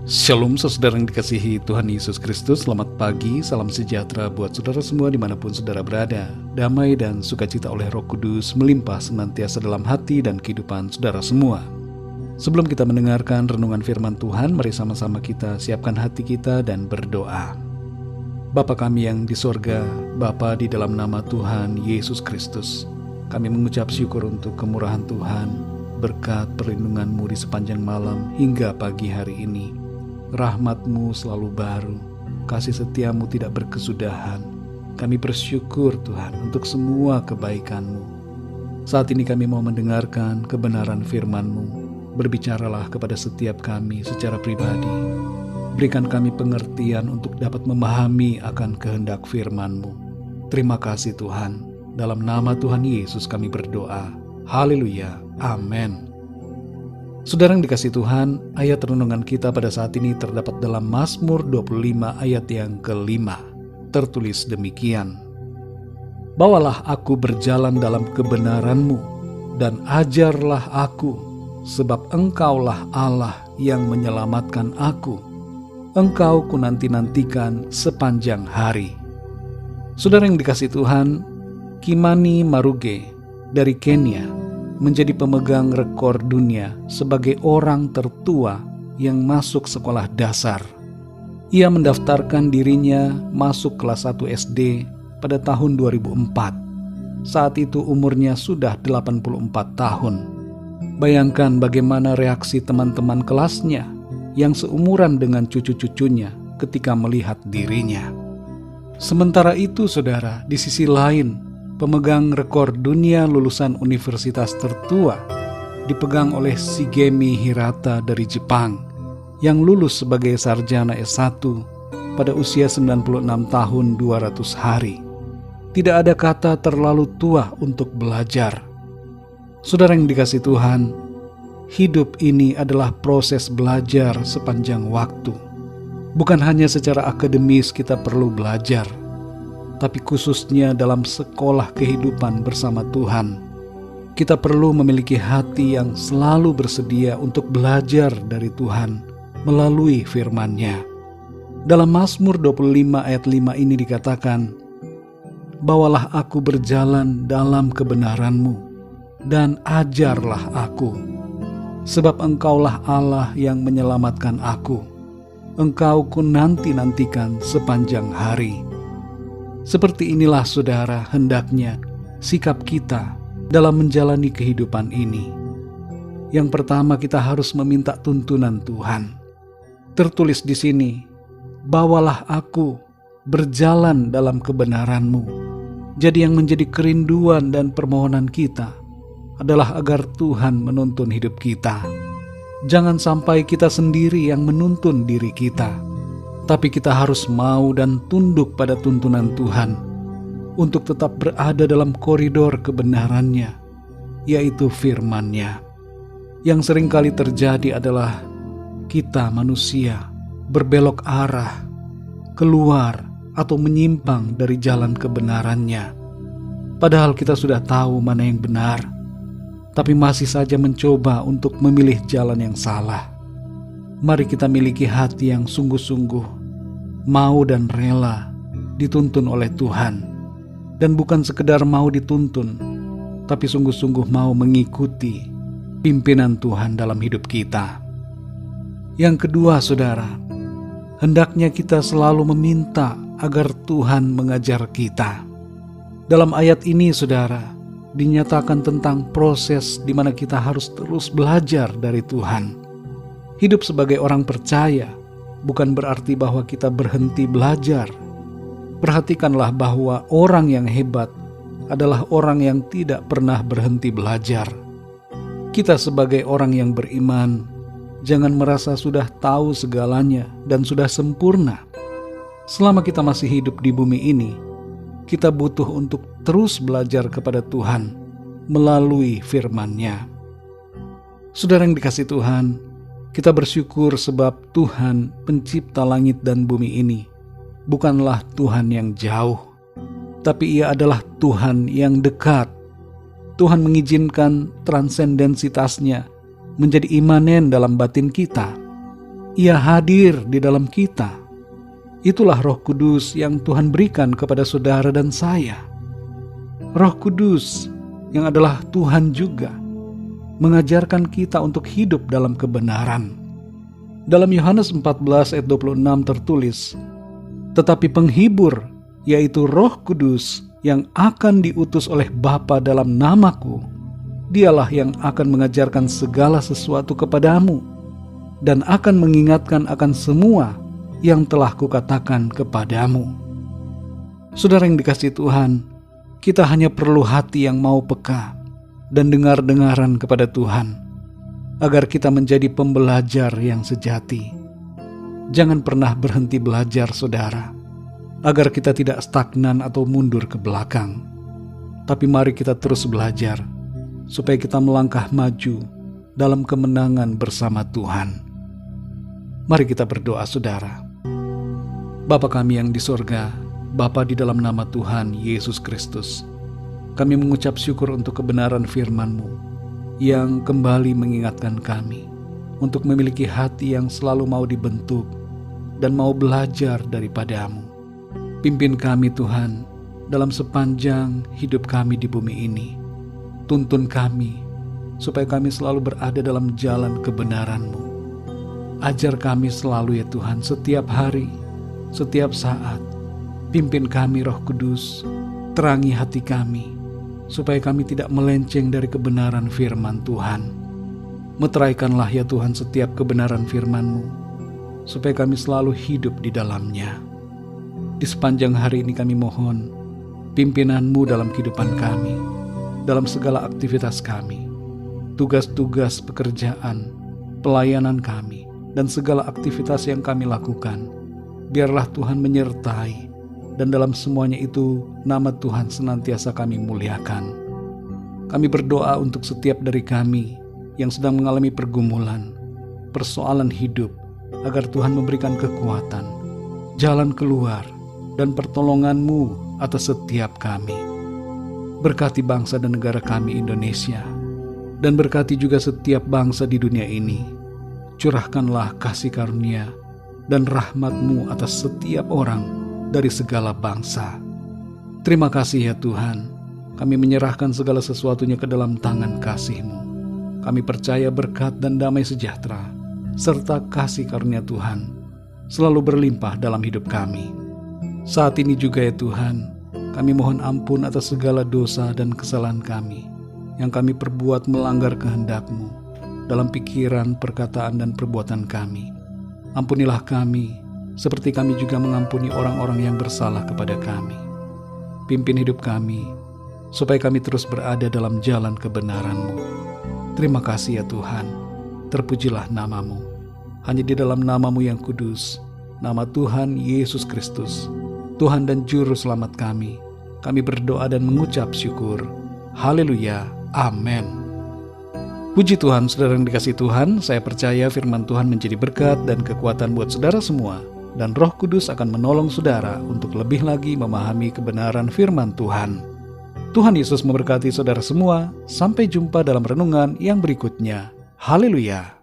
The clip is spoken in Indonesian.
Shalom saudara yang dikasihi Tuhan Yesus Kristus. Selamat pagi, salam sejahtera buat saudara semua dimanapun saudara berada. Damai dan sukacita oleh Roh Kudus melimpah senantiasa dalam hati dan kehidupan saudara semua. Sebelum kita mendengarkan renungan firman Tuhan, mari sama-sama kita siapkan hati kita dan berdoa. Bapa kami yang di sorga, Bapa di dalam nama Tuhan Yesus Kristus, kami mengucap syukur untuk kemurahan Tuhan, berkat perlindungan-Mu di sepanjang malam hingga pagi hari ini. Rahmat-Mu selalu baru, kasih setia-Mu tidak berkesudahan. Kami bersyukur Tuhan untuk semua kebaikan-Mu. Saat ini kami mau mendengarkan kebenaran firman-Mu. Berbicaralah kepada setiap kami secara pribadi. Berikan kami pengertian untuk dapat memahami akan kehendak firman-Mu. Terima kasih Tuhan. Dalam nama Tuhan Yesus kami berdoa. Haleluya. Amin. Saudara yang dikasihi Tuhan, ayat renungan kita pada saat ini terdapat dalam Mazmur 25 ayat yang kelima. Tertulis demikian: Bawalah aku berjalan dalam kebenaran-Mu, dan ajarlah aku, sebab Engkaulah Allah yang menyelamatkan aku. Engkau ku nanti-nantikan sepanjang hari. Saudara yang dikasihi Tuhan, Kimani Maruge dari Kenya menjadi pemegang rekor dunia sebagai orang tertua yang masuk sekolah dasar. Ia mendaftarkan dirinya masuk kelas 1 SD pada tahun 2004. Saat itu umurnya sudah 84 tahun. Bayangkan bagaimana reaksi teman-teman kelasnya yang seumuran dengan cucu-cucunya ketika melihat dirinya. Sementara itu saudara, di sisi lain, pemegang rekor dunia lulusan universitas tertua dipegang oleh Shigemi Hirata dari Jepang yang lulus sebagai sarjana S1 pada usia 96 tahun 200 hari. Tidak ada kata terlalu tua untuk belajar. Saudara yang dikasihi Tuhan, hidup ini adalah proses belajar sepanjang waktu. Bukan hanya secara akademis kita perlu belajar, tapi khususnya dalam sekolah kehidupan bersama Tuhan. Kita perlu memiliki hati yang selalu bersedia untuk belajar dari Tuhan melalui firman-Nya. Dalam Mazmur 25 ayat 5 ini dikatakan, Bawalah aku berjalan dalam kebenaran-Mu, dan ajarlah aku, sebab Engkaulah Allah yang menyelamatkan aku. Engkau ku nanti-nantikan sepanjang hari. Seperti inilah saudara hendaknya sikap kita dalam menjalani kehidupan ini. Yang pertama, kita harus meminta tuntunan Tuhan. Tertulis di sini, bawalah aku berjalan dalam kebenaran-Mu. Jadi yang menjadi kerinduan dan permohonan kita adalah agar Tuhan menuntun hidup kita. Jangan sampai kita sendiri yang menuntun diri kita, tapi kita harus mau dan tunduk pada tuntunan Tuhan untuk tetap berada dalam koridor kebenaran-Nya, yaitu firman-Nya. Yang seringkali terjadi adalah kita manusia berbelok arah, keluar atau menyimpang dari jalan kebenaran-Nya. Padahal kita sudah tahu mana yang benar, tapi masih saja mencoba untuk memilih jalan yang salah. Mari kita miliki hati yang sungguh-sungguh, mau dan rela dituntun oleh Tuhan. Dan bukan sekedar mau dituntun, tapi sungguh-sungguh mau mengikuti pimpinan Tuhan dalam hidup kita. Yang kedua saudara, hendaknya kita selalu meminta agar Tuhan mengajar kita. Dalam ayat ini saudara, dinyatakan tentang proses di mana kita harus terus belajar dari Tuhan. Hidup sebagai orang percaya bukan berarti bahwa kita berhenti belajar. Perhatikanlah bahwa orang yang hebat adalah orang yang tidak pernah berhenti belajar. Kita sebagai orang yang beriman, jangan merasa sudah tahu segalanya dan sudah sempurna. Selama kita masih hidup di bumi ini, kita butuh untuk terus belajar kepada Tuhan melalui firman-Nya. Saudara yang dikasihi Tuhan, kita bersyukur sebab Tuhan pencipta langit dan bumi ini bukanlah Tuhan yang jauh, tapi Ia adalah Tuhan yang dekat. Tuhan mengizinkan transendensitasnya menjadi imanen dalam batin kita. Ia hadir di dalam kita. Itulah Roh Kudus yang Tuhan berikan kepada saudara dan saya. Roh Kudus yang adalah Tuhan juga mengajarkan kita untuk hidup dalam kebenaran. Dalam Yohanes 14 ayat 26 tertulis, "Tetapi penghibur, yaitu Roh Kudus yang akan diutus oleh Bapa dalam namaku, Dialah yang akan mengajarkan segala sesuatu kepadamu dan akan mengingatkan akan semua yang telah kukatakan kepadamu." Saudara yang dikasihi Tuhan, kita hanya perlu hati yang mau peka dan dengar-dengaran kepada Tuhan, agar kita menjadi pembelajar yang sejati. Jangan pernah berhenti belajar, saudara, agar kita tidak stagnan atau mundur ke belakang. Tapi mari kita terus belajar, supaya kita melangkah maju dalam kemenangan bersama Tuhan. Mari kita berdoa, saudara. Bapa kami yang di sorga, Bapa di dalam nama Tuhan Yesus Kristus, kami mengucap syukur untuk kebenaran firman-Mu yang kembali mengingatkan kami untuk memiliki hati yang selalu mau dibentuk dan mau belajar daripada-Mu. Pimpin kami Tuhan dalam sepanjang hidup kami di bumi ini. Tuntun kami supaya kami selalu berada dalam jalan kebenaran-Mu. Ajar kami selalu ya Tuhan, setiap hari, setiap saat. Pimpin kami Roh Kudus, terangi hati kami, supaya kami tidak melenceng dari kebenaran firman Tuhan. Meteraikanlah ya Tuhan setiap kebenaran firman-Mu, supaya kami selalu hidup di dalamnya. Di sepanjang hari ini kami mohon pimpinan-Mu dalam kehidupan kami, dalam segala aktivitas kami, tugas-tugas pekerjaan, pelayanan kami, dan segala aktivitas yang kami lakukan. Biarlah Tuhan menyertai, dan dalam semuanya itu nama Tuhan senantiasa kami muliakan. Kami berdoa untuk setiap dari kami yang sedang mengalami pergumulan, persoalan hidup, agar Tuhan memberikan kekuatan, jalan keluar, dan pertolongan-Mu atas setiap kami. Berkati bangsa dan negara kami Indonesia, dan berkati juga setiap bangsa di dunia ini. Curahkanlah kasih karunia dan rahmat-Mu atas setiap orang dari segala bangsa. Terima kasih ya Tuhan, kami menyerahkan segala sesuatunya ke dalam tangan kasih-Mu. Kami percaya berkat dan damai sejahtera, serta kasih karunia Tuhan selalu berlimpah dalam hidup kami. Saat ini juga ya Tuhan, kami mohon ampun atas segala dosa dan kesalahan kami yang kami perbuat melanggar kehendak-Mu dalam pikiran, perkataan, dan perbuatan kami. Ampunilah kami, seperti kami juga mengampuni orang-orang yang bersalah kepada kami. Pimpin hidup kami, supaya kami terus berada dalam jalan kebenaran-Mu. Terima kasih ya Tuhan, terpujilah nama-Mu. Hanya di dalam nama-Mu yang kudus, nama Tuhan Yesus Kristus, Tuhan dan Juru Selamat kami berdoa dan mengucap syukur. Haleluya, amin. Puji Tuhan, saudara yang dikasihi Tuhan, saya percaya firman Tuhan menjadi berkat dan kekuatan buat saudara semua. Dan Roh Kudus akan menolong saudara untuk lebih lagi memahami kebenaran firman Tuhan. Tuhan Yesus memberkati saudara semua. Sampai jumpa dalam renungan yang berikutnya. Haleluya.